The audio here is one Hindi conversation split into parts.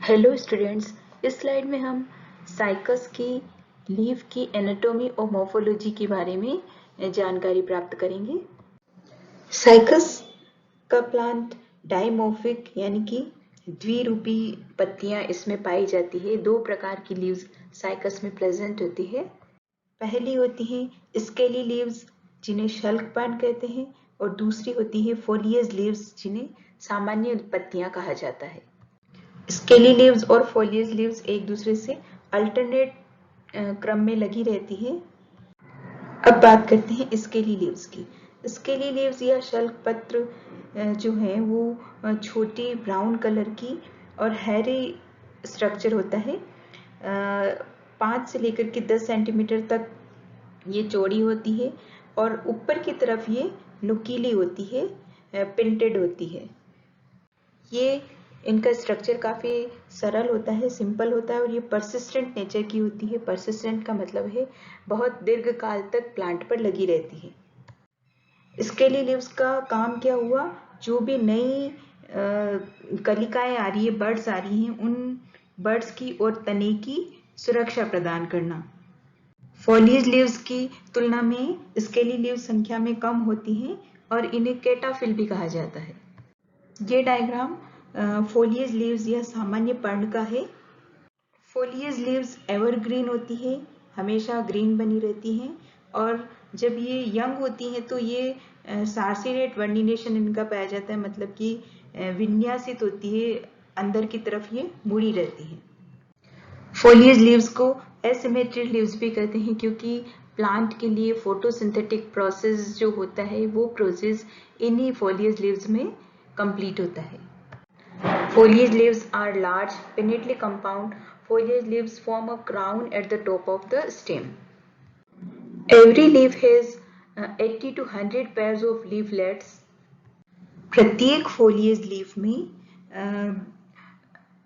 हेलो स्टूडेंट्स, इस स्लाइड में हम साइकस की लीफ की एनाटॉमी और मॉर्फोलॉजी के बारे में जानकारी प्राप्त करेंगे। साइकस का प्लांट डाइमॉर्फिक यानी कि द्विरूपी पत्तियां इसमें पाई जाती है। दो प्रकार की लीव्स साइकस में प्रेजेंट होती है। पहली होती है स्केली लीव्स जिन्हें शल्क पान कहते हैं और दूसरी होती है फोलियस लीव्स जिन्हें सामान्य पत्तियां कहा जाता है। स्केली लीव्स और फोलियस लीव्स एक दूसरे से अल्टरनेट क्रम में लगी रहती है। अब बात करते हैं स्केली लीव्स की। स्केली लीव्स या शल्क पत्र जो है वो छोटी ब्राउन कलर की और हैरी स्ट्रक्चर होता है। 5 से लेकर के 10 सेंटीमीटर तक ये चौड़ी होती है और ऊपर की तरफ ये नुकीली होती है, पिंटेड होती है। ये इनका स्ट्रक्चर काफ़ी सरल होता है, सिंपल होता है और ये परसिस्टेंट नेचर की होती है। परसिस्टेंट का मतलब है बहुत दीर्घ काल तक प्लांट पर लगी रहती है। स्केली लीव्स का काम क्या हुआ, जो भी नई कलिकाएं आ रही है, बर्ड्स आ रही हैं, उन बर्ड्स की और तने की सुरक्षा प्रदान करना। फॉलियज लीव्स की तुलना में स्केली लीव्स संख्या में कम होती हैं और इन्हें कैटाफिल भी कहा जाता है। ये डायग्राम फोलियज लीव्स या सामान्य पर्ण का है। फोलियज लीव्स एवरग्रीन होती है, हमेशा ग्रीन बनी रहती हैं और जब ये यंग होती हैं तो ये सार्सिनेट वर्निनेशन इनका पाया जाता है, मतलब कि विन्यासित होती है, अंदर की तरफ ये मुड़ी रहती है। फोलियज लीव्स को एसिमेट्रिक लीव्स भी कहते हैं क्योंकि प्लांट के लिए फोटोसिंथेटिक प्रोसेस जो होता है वो प्रोसेस इन्हीं फोलियज लीव्स में कंप्लीट होता है। Foliage leaves are large, pinnately compound. Foliage leaves form a crown at the top of the stem. Every leaf has 80 to 100 pairs of leaflets. प्रत्येक foliage leaf में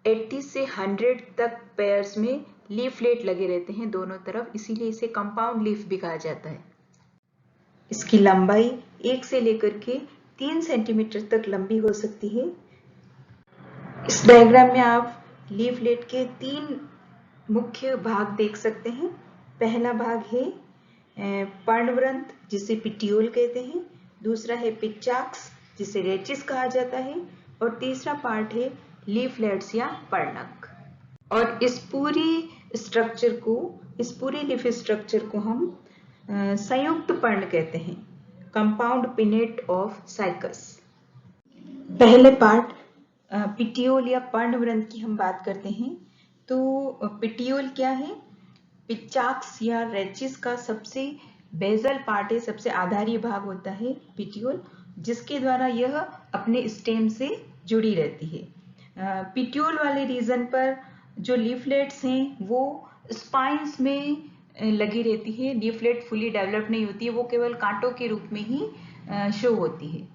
80 से 100 तक पेयर्स में लीफलेट लगे रहते हैं दोनों तरफ, इसीलिए इसे कंपाउंड लीफ भी कहा जाता है। इसकी लंबाई 1 से लेकर के 3 सेंटीमीटर तक लंबी हो सकती है। इस डायग्राम में आप लीफलेट के 3 मुख्य भाग देख सकते हैं। पहला भाग है पर्णवृंत जिसे पिट्यूल कहते हैं, दूसरा है पिच्चाक्स जिसे रेचिस कहा जाता है और तीसरा पार्ट है लीफलेट्स या पर्णक। और इस पूरे लीफ स्ट्रक्चर को हम संयुक्त पर्ण कहते हैं, कंपाउंड पिनेट ऑफ साइकस। पहले पार्ट पिट्यूल या पर्णवृंत की हम बात करते हैं तो पिट्यूल क्या है, पिच्चाक्स या रेचिस का सबसे बेजल पार्ट है, सबसे आधारी भाग होता है पिट्यूल, जिसके द्वारा यह अपने स्टेम से जुड़ी रहती है। पिट्यूल वाले रीजन पर जो लीफलेट्स हैं वो स्पाइंस में लगी रहती है। लीफलेट फुली डेवलप नहीं होती है, वो केवल कांटों के रूप में ही शो होती है।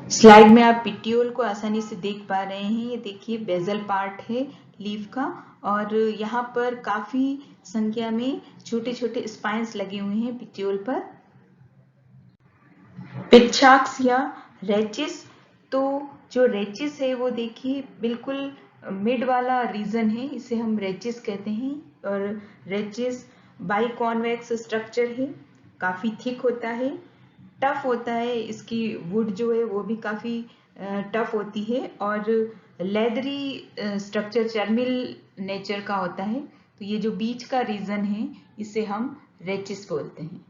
स्लाइड में आप पिट्यूल को आसानी से देख पा रहे हैं। ये देखिए बेजल पार्ट है लीफ का और यहाँ पर काफी संख्या में छोटे छोटे स्पाइंस लगे हुए हैं पिट्यूल पर। पिच्चाक्स या रेचिस, तो जो रेचिस है वो देखिए बिल्कुल मिड वाला रीजन है, इसे हम रेचिस कहते हैं। और रेचिस बाइकॉन्वेक्स स्ट्रक्चर है, काफी थिक होता है, टफ होता है, इसकी वुड जो है वो भी काफी टफ होती है और लेदरी स्ट्रक्चर चर्मिल नेचर का होता है। तो ये जो बीच का रीजन है इसे हम रेचिस बोलते हैं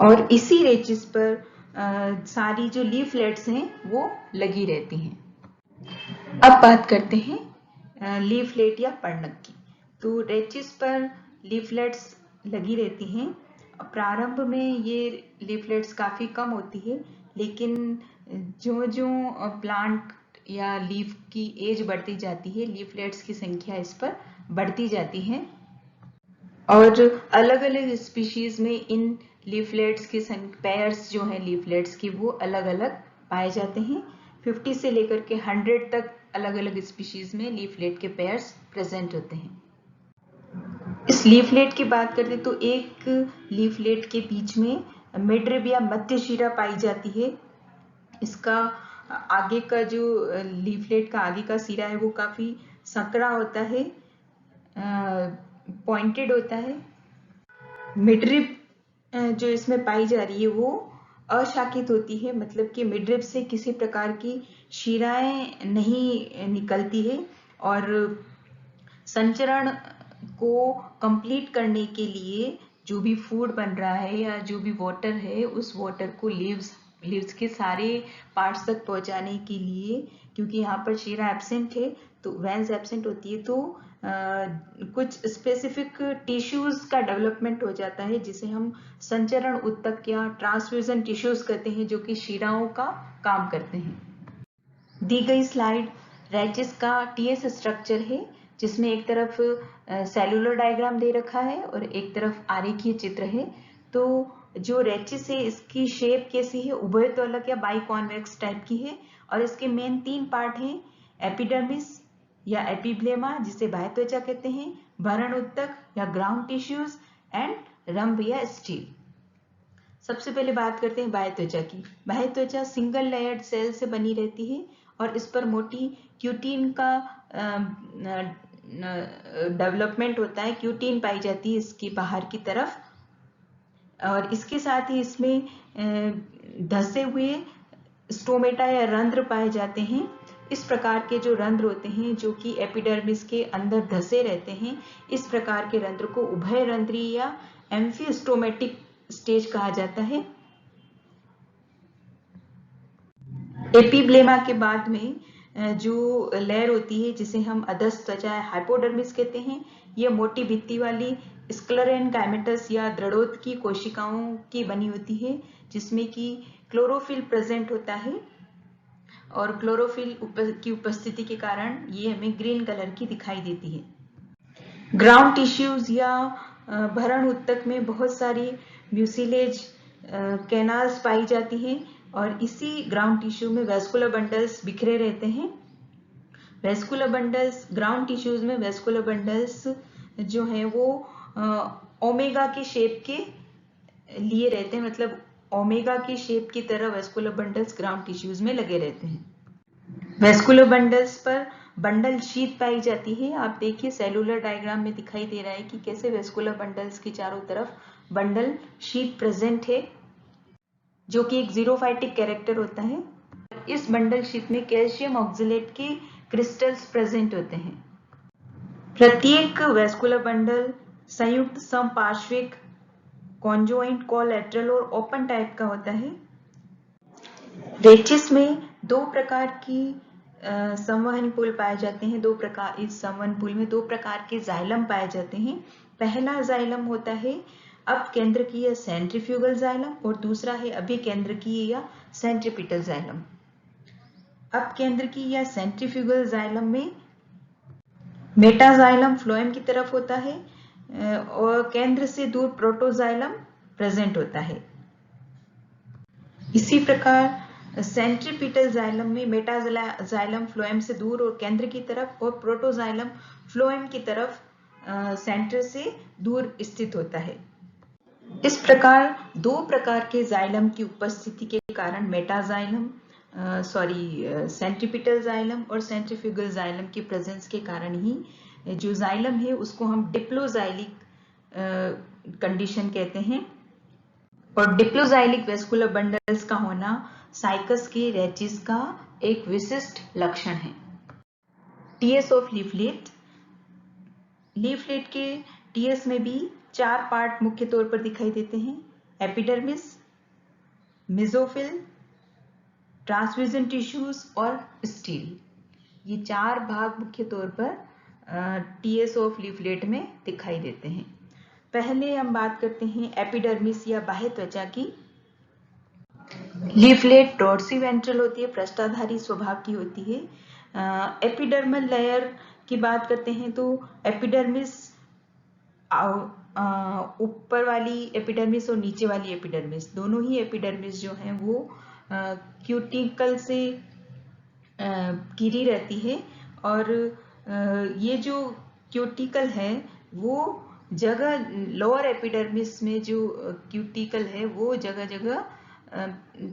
और इसी रेचिस पर सारी जो लीफलेट्स हैं वो लगी रहती हैं। अब बात करते हैं लीफलेट या पर्णक की। तो रेचिस पर लीफलेट्स लगी रहती हैं। प्रारंभ में ये लीफलेट्स काफी कम होती है, लेकिन जो जो प्लांट या लीफ की एज बढ़ती जाती है लीफलेट्स की संख्या इस पर बढ़ती जाती है और अलग अलग स्पीशीज में इन लीफलेट्स की पेयर्स जो है लीफलेट्स की वो अलग अलग पाए जाते हैं। 50 से लेकर के 100 तक अलग अलग स्पीशीज में लीफलेट के पेयर्स प्रेजेंट होते हैं। इस लीफलेट की बात करते तो एक लीफलेट के बीच में मिडरिब या मध्य शिरा पाई जाती है। इसका आगे का जो लीफलेट का आगे का सिरा है वो काफी संकरा होता है, पॉइंटेड होता है। मिडरिब जो इसमें पाई जा रही है वो अशाखित होती है, मतलब कि मिडरिब से किसी प्रकार की शिराएं नहीं निकलती है, और संचरण को कंप्लीट करने के लिए जो भी फूड बन रहा है या जो भी वाटर है, उस वाटर को लीव्स के सारे पार्ट्स तक पहुंचाने के लिए, क्योंकि यहाँ पर शिरा एब्सेंट है तो वेंस एब्सेंट होती है, तो कुछ स्पेसिफिक टिश्यूज का डेवलपमेंट हो जाता है जिसे हम संचरण उत्तक या ट्रांसफ्यूजन टिश्यूज कहते हैं, जो कि शिराओं का काम करते हैं। दी गई स्लाइड रैचिस का टीएस स्ट्रक्चर है, जिसमें एक तरफ सेलुलर डायग्राम दे रखा है और एक तरफ आरेखीय चित्र है। तो जो रैचिस है इसकी शेप कैसी है, उभयतोलक या बाइकॉन्वेक्स टाइप की है, और इसके मेन 3 पार्ट हैं, एपिडर्मिस या एपिब्लेमा जिसे बाह्य त्वचा कहते हैं, भरण उत्तक या ग्राउंड टिश्यूज, एंड रंभ या स्टील। सबसे पहले बात करते हैं बाह्य त्वचा की। बाह्य त्वचा सिंगल लेयर्ड सेल से बनी रहती है और इस पर मोटी क्यूटीन का डेवलपमेंट होता है, क्यूटीन पाई जाती है इसकी बाहर की तरफ, और इसके साथ ही इसमें धसे हुए स्टोमेटा या रंध्र पाए जाते हैं। इस प्रकार के जो रंध्र होते हैं जो कि एपिडर्मिस के अंदर धसे रहते हैं, इस प्रकार के रंध्र को उभय रंध्री या एम्फीस्टोमेटिक स्टेज कहा जाता है। एपिब्लेमा के बाद में जो लेयर होती है जिसे हम अधस त्वचा हाइपोडर्मिस कहते हैं, यह मोटी भित्ति वाली स्क्लेरेनकाइमेटस या दृढ़ोत की कोशिकाओं की बनी होती है, जिसमें कि क्लोरोफिल प्रेजेंट होता है, और क्लोरोफिल की उपस्थिति के कारण ये हमें ग्रीन कलर की दिखाई देती है। ग्राउंड टिश्यूज या भरण उत्तक में बहुत सारी म्यूसिलेज कैनाल्स पाई जाती हैं, और इसी ग्राउंड टिश्यू में वेस्कुलर बंडल्स बिखरे रहते हैं। वेस्कुलर बंडल्स, ग्राउंड टिश्यूज में वेस्कुलर बंडल्स जो हैं वो ओमेगा की शेप के लिए रहते हैं, मतलब ओमेगा की शेप की तरह वेस्कुलर बंडल्स ग्राउंड टिश्यूज में लगे रहते हैं। वेस्कुलर बंडल्स पर बंडल शीट पाई जाती है। आप देखिए सेलुलर डायग्राम में दिखाई दे रहा है कि कैसे वेस्कुलर बंडल्स की चारों तरफ बंडल शीट प्रेजेंट है, जो कि एक जीरोफाइटिक कैरेक्टर होता है। इस बंडल शीट में कैल्शियम ऑक्सलेट के क्रिस्टल्स प्रेजेंट होते हैं। प्रत्येक वेस्कुलर बंडल संयुक्त समपार्श्विक, कॉन्जॉइंट, कोलैटरल और ओपन टाइप का होता है। रेचिस में 2 प्रकार की संवहन पुल पाए जाते हैं। इस संवहन पुल में 2 प्रकार के जाइलम पाए जाते हैं। पहला जाइलम होता है अपकेंद्रकीय या सेंट्रीफ्यूगल जाइलम, और दूसरा है अभिकेंद्रकीय या सेंट्रीपिटल जाइलम। अपकेंद्रकीय या सेंट्रीफ्यूगल जाइलम में मेटाजाइलम फ्लोएम की तरफ होता है और केंद्र से दूर प्रोटोजाइलम प्रेजेंट होता है। इसी प्रकार सेंट्रीपिटल जाइलम में मेटाजाइलम फ्लोएम से दूर और केंद्र की तरफ, और प्रोटोजाइलम फ्लोएम की तरफ सेंटर से दूर स्थित होता है। इस प्रकार 2 प्रकार के जाइलम की उपस्थिति के कारण सेंट्रीपिटल जाइलम और सेंट्रीफ्यूगल जाइलम की प्रेजेंस के कारण ही जो जाइलम है उसको हम डिप्लोजाइलिक कंडीशन कहते हैं, और डिप्लोजाइलिक वेस्कुलर बंडल्स का होना साइकस के रेचिस का एक विशिष्ट लक्षण है। TS of leaflet. लीफलेट के टीएस में भी 4 पार्ट मुख्य तौर पर दिखाई देते हैं, एपिडर्मिस, मेसोफिल, ट्रांसफ्यूजन टिश्यूज और स्टील। ये 4 भाग मुख्य तौर पर टीएस ऑफ लीफलेट में दिखाई देते हैं। पहले हम बात करते हैं एपिडर्मिस या बाह्य त्वचा की। लीफलेट डॉर्सीवेंट्रल होती है, पृष्ठधारी स्वभाव की होती है। एपिडर्मल लेयर की बात करते हैं तो एपिडर्मिस, ऊपर वाली एपिडर्मिस और नीचे वाली एपिडर्मिस, दोनों ही एपिडर्मिस जो हैं वो क्यूटिकल से घिरी रहती है, और ये जो क्यूटिकल है वो जगह लोअर एपिडर्मिस में जो क्यूटिकल है वो जगह जगह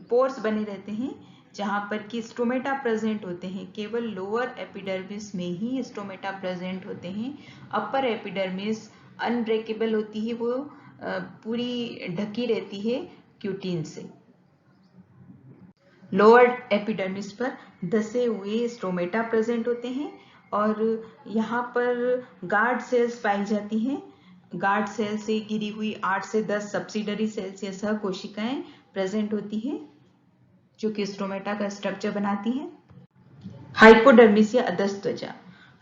पोर्स बने रहते हैं, जहाँ पर कि स्टोमेटा प्रेजेंट होते हैं, केवल लोअर एपिडर्मिस में ही स्टोमेटा प्रेजेंट होते हैं। अपर एपिडर्मिस अनब्रेकेबल होती है, वो पूरी ढकी रहती है क्यूटीन से। लोअर एपिडर्मिस पर धसे हुए स्टोमेटा प्रेजेंट होते हैं और यहाँ पर गार्ड सेल्स पाई जाती हैं। गार्ड सेल से घिरी हुई 8 से 10 सब्सिडरी सेल्स या सह कोशिकाएं प्रेजेंट होती हैं जो कि स्टोमेटा का स्ट्रक्चर बनाती हैं। हाइपोडर्मिस या अधस्त्वचा।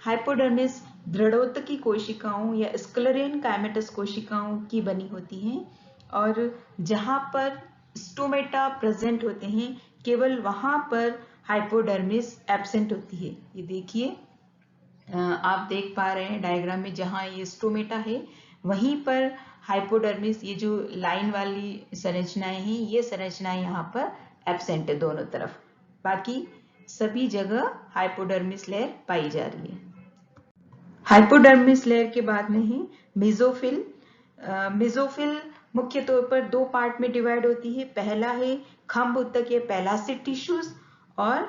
हाइपोडर्मिस दृढ़ोत्तकी कोशिकाओं या स्क्लेरेन काइमेटस कोशिकाओं की बनी होती हैं और जहां पर स्टोमेटा प्रेजेंट होते हैं केवल वहां पर हाइपोडर्मिस एब्सेंट होती है। ये देखिए, आप देख पा रहे हैं डायग्राम में, जहां ये स्टोमेटा है वहीं पर हाइपोडर्मिस, ये जो लाइन वाली संरचनाएं हैं, ये संरचनाएं यहाँ पर एब्सेंट है दोनों तरफ। बाकी सभी जगह हाइपोडर्मिस लेयर पाई जा रही है। हाइपोडर्मिस लेयर के बाद में ही मेसोफिल। मेसोफिल मुख्य तौर पर दो पार्ट में डिवाइड होती है। पहला है खंभ उत्तक या पैलासिड टिश्यूज और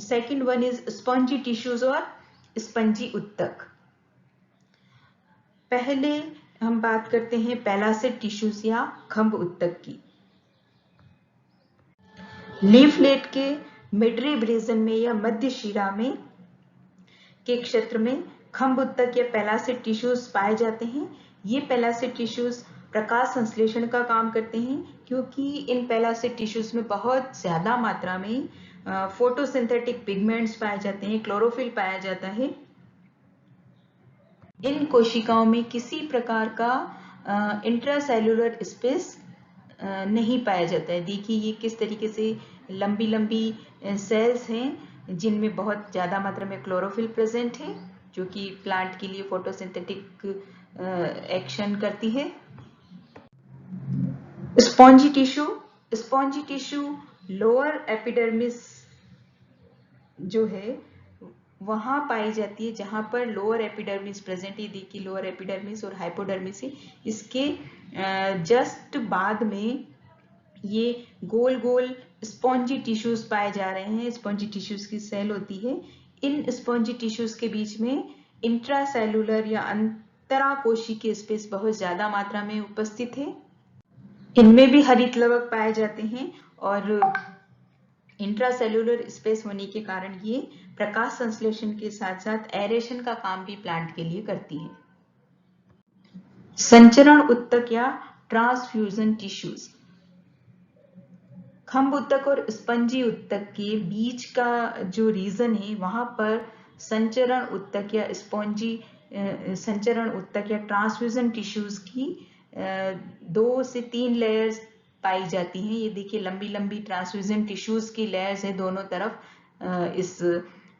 second one is spongy tissues और स्पंजी उत्तक। पहले हम बात करते हैं पैलासिड टिश्यूज या खंभ उत्तक की। लीफलेट के मिडरिब रीजन में या मध्य शिरा में के क्षेत्र में खंभ उत्तक या पैलासिड टिश्यूज पाए जाते हैं। ये पैलासिड टिश्यूज प्रकाश संश्लेषण का काम करते हैं क्योंकि इन पैलासिड टिश्यूज में बहुत ज्यादा मात्रा में फोटोसिंथेटिक पिगमेंट्स पाए जाते हैं, क्लोरोफिल पाया जाता है। इन कोशिकाओं में किसी प्रकार का इंट्रासेल्युलर स्पेस नहीं पाया जाता है। देखिए ये किस तरीके से लंबी लंबी सेल्स हैं जिनमें बहुत ज्यादा मात्रा में क्लोरोफिल प्रेजेंट है जो कि प्लांट के लिए फोटोसिंथेटिक एक्शन करती है। Spongy tissue. Spongy tissue lower epidermis जो है वहां पाई जाती है जहां पर लोअर एपिडर्मिस प्रेजेंट है। देखिए लोअर एपिडर्मिस और हाइपोडर्मिस है, इसके जस्ट बाद में ये गोल गोल स्पॉन्जी टिश्यूज पाए जा रहे हैं। स्पॉन्जी टिश्यूज की सेल होती है। इन स्पॉन्जी टिश्यूज के बीच में इंट्रासेल्युलर या अंतराकोशिकीय स्पेस बहुत ज्यादा मात्रा में उपस्थित है। इनमें भी हरित लवक पाए जाते हैं और इंट्रासेल्युलर स्पेस होने के कारण ये प्रकाश संश्लेषण के साथ साथ एरेशन का काम भी प्लांट के लिए करती है। संचरण उत्तक या ट्रांसफ्यूजन टिश्यूज। खंभ उत्तक और स्पंजी उत्तक के बीच का जो रीजन है वहां पर संचरण उत्तक या स्पंजी संचरण उत्तक या ट्रांसफ्यूजन टिश्यूज की 2 से 3 लेयर्स पाई जाती हैं। ये देखिए लंबी लंबी ट्रांसफ्यूजन टिश्यूज की लेयर्स है दोनों तरफ, इस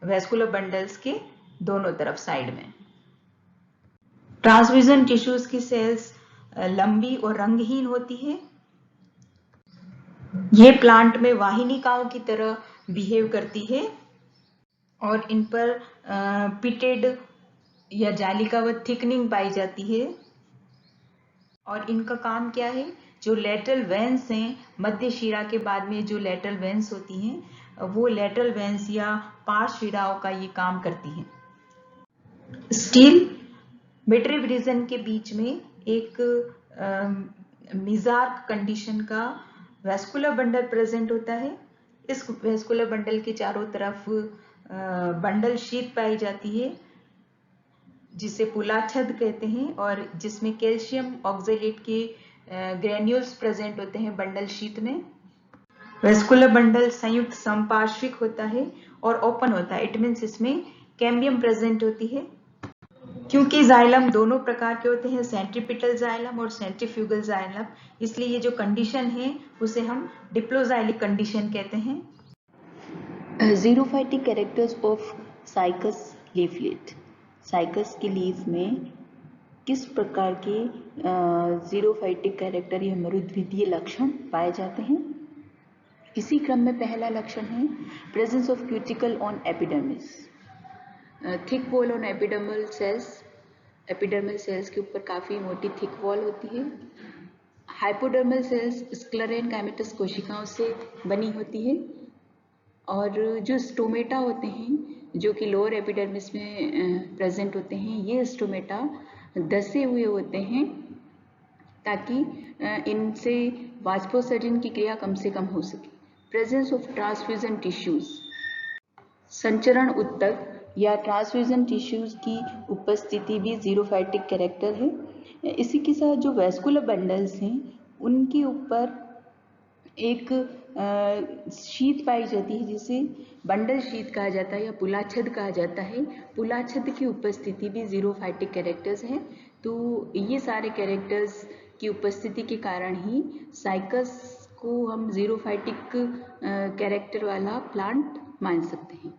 वेस्कुलर बंडल्स के दोनों तरफ साइड में। ट्रांसफ्यूजन टिश्यूज की सेल्स लंबी और रंगहीन होती है। ये प्लांट में वाहिनिकाओं की तरह बिहेव करती है और इन पर पिटेड या जालिकावत थिकनिंग पाई जाती है। और इनका काम क्या है, जो लेटरल वेन्स हैं, मध्य शिरा के बाद में जो लेटरल वेन्स होती हैं वो लेटरल वेन्स या पार्श्व शिराओं का ये काम करती हैं। स्टील मिडरिब रीजन के बीच में एक मिजार्क कंडीशन का वेस्कुलर बंडल प्रेजेंट होता है। इस वेस्कुलर बंडल के चारों तरफ बंडल शीट पाई जाती है जिसे पुलाछद कहते हैं और जिसमें कैल्शियम ऑक्सैलेट के ग्रेन्यूल्स प्रेजेंट होते हैं बंडल शीट में। वेस्कुलर बंडल संयुक्त समपार्श्विक होता है और ओपन होता है। इट मीन्स इसमें कैम्बियम प्रेजेंट होती है। क्योंकि जाइलम दोनों प्रकार के होते हैं, सेंट्रीपिटल जाइलम और सेंट्रीफ्यूगल जाइलम, इसलिए ये जो कंडीशन है उसे हम डिप्लोजाइलिक कंडीशन कहते हैं। Xerophytic characters of Cycas leaflet. Cycas की लीफ में किस प्रकार के जीरोफाइटिक कैरेक्टर या मरुद्वितीय लक्षण पाए जाते हैं? इसी क्रम में पहला लक्षण है presence of cuticle on epidermis. Thick wall on epidermal cells. Epidermal cells के ऊपर काफी मोटी थिक वॉल होती है। हाइपोडर्मल सेल्स स्क्लेरेन काइमेटस कोशिकाओं से बनी होती है। और जो स्टोमेटा होते हैं जो कि लोअर एपिडर्मिस में प्रेजेंट होते हैं, ये स्टोमेटा दसे हुए होते हैं ताकि इनसे वाष्पोत्सर्जन की क्रिया कम से कम हो सके। प्रेजेंस ऑफ ट्रांसफ्यूजन टिश्यूज, संचरण उत्तक या ट्रांसफ्यूजन टिश्यूज की उपस्थिति भी जीरोफाइटिक कैरेक्टर है। इसी के साथ जो वैस्कुलर बंडल्स हैं उनके ऊपर एक शीत पाई जाती है जिसे बंडल शीत कहा जाता है या पुलाच्छद कहा जाता है। पुलाच्छद की उपस्थिति भी जीरोफाइटिक कैरेक्टर्स हैं। तो ये सारे कैरेक्टर्स की उपस्थिति के कारण ही साइकस को हम जीरोफाइटिक कैरेक्टर वाला प्लांट मान सकते हैं।